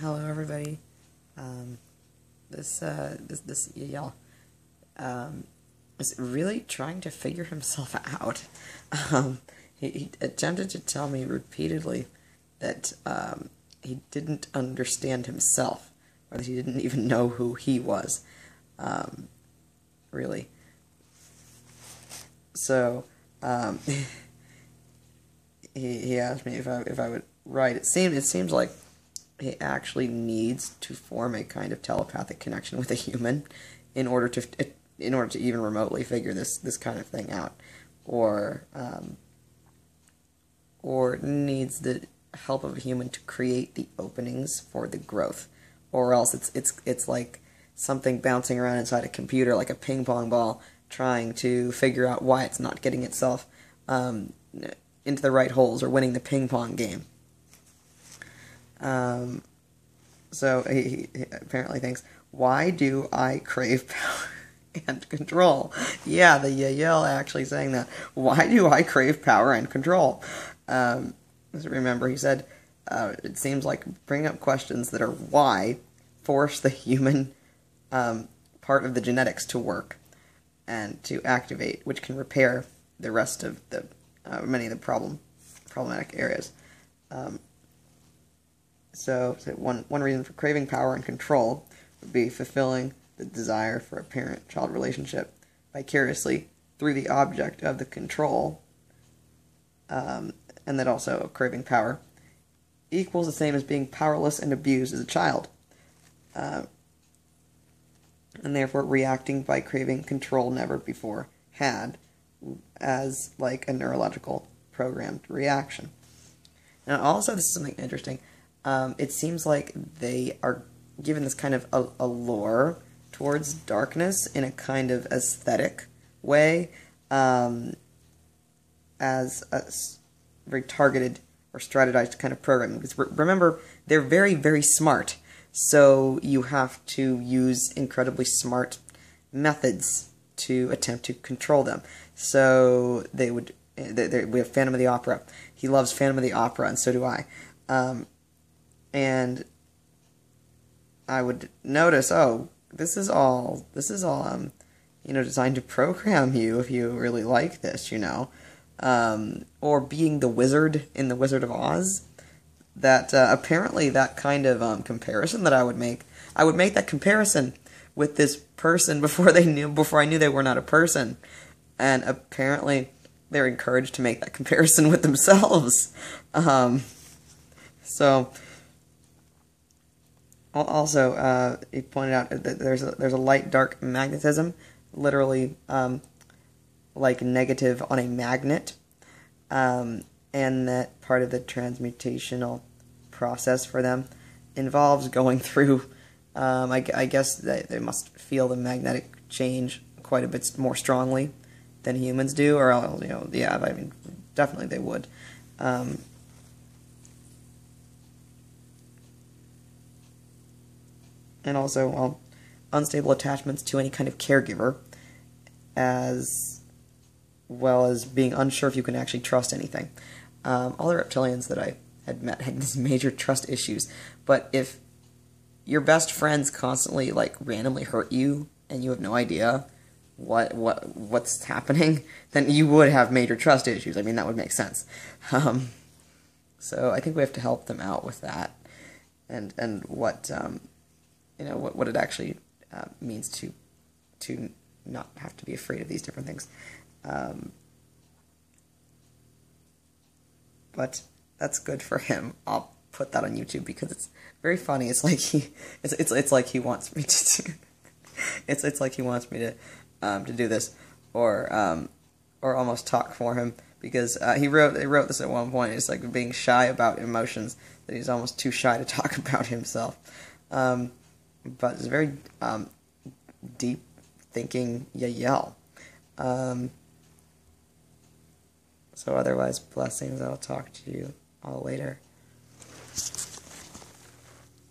Hello, everybody. This Yahyel is really trying to figure himself out. He attempted to tell me repeatedly that he didn't understand himself, or that he didn't even know who he was. Really. So he asked me if I would write. It seems like he actually needs to form a kind of telepathic connection with a human in order to even remotely figure this kind of thing out, or needs the help of a human to create the openings for the growth, or else it's like something bouncing around inside a computer like a ping pong ball, trying to figure out why it's not getting itself into the right holes or winning the ping pong game. So he apparently thinks, why do I crave power and control? Yeah, the Yahyel actually saying that. Why do I crave power and control? Remember, he said, it seems like bringing up questions that are why force the human part of the genetics to work and to activate, which can repair the rest of the many of the problematic areas. So one reason for craving power and control would be fulfilling the desire for a parent-child relationship vicariously through the object of the control, and that also craving power equals the same as being powerless and abused as a child, and therefore reacting by craving control never before had, as like a neurological programmed reaction. Now also, this is something interesting. It seems like they are given this kind of allure towards darkness in a kind of aesthetic way, as a very targeted or strategized kind of programming. Because remember, they're very, very smart, so you have to use incredibly smart methods to attempt to control them. So we have Phantom of the Opera. He loves Phantom of the Opera, and so do I. And I would notice, oh, this is all designed to program you if you really like this, or being the wizard in The Wizard of Oz. That apparently that kind of comparison that I would make that comparison with this person before I knew they were not a person, and apparently they're encouraged to make that comparison with themselves. So. Also, he pointed out that there's a light-dark magnetism, literally like negative on a magnet, and that part of the transmutational process for them involves going through. I guess they must feel the magnetic change quite a bit more strongly than humans do, or else, yeah, I mean, definitely they would. And also, unstable attachments to any kind of caregiver, as well as being unsure if you can actually trust anything. All the reptilians that I had met had these major trust issues, but if your best friends constantly, randomly hurt you, and you have no idea what's happening, then you would have major trust issues. I mean, that would make sense. So I think we have to help them out with that, and what what it actually means to not have to be afraid of these different things. But that's good for him. I'll put that on YouTube because it's very funny. It's like it's like he wants me to it's like he wants me to do this, or almost talk for him, because he wrote this at one point. It's like being shy about emotions, that he's almost too shy to talk about himself. But it's a very deep thinking Yahyel. So otherwise, blessings. I'll talk to you all later.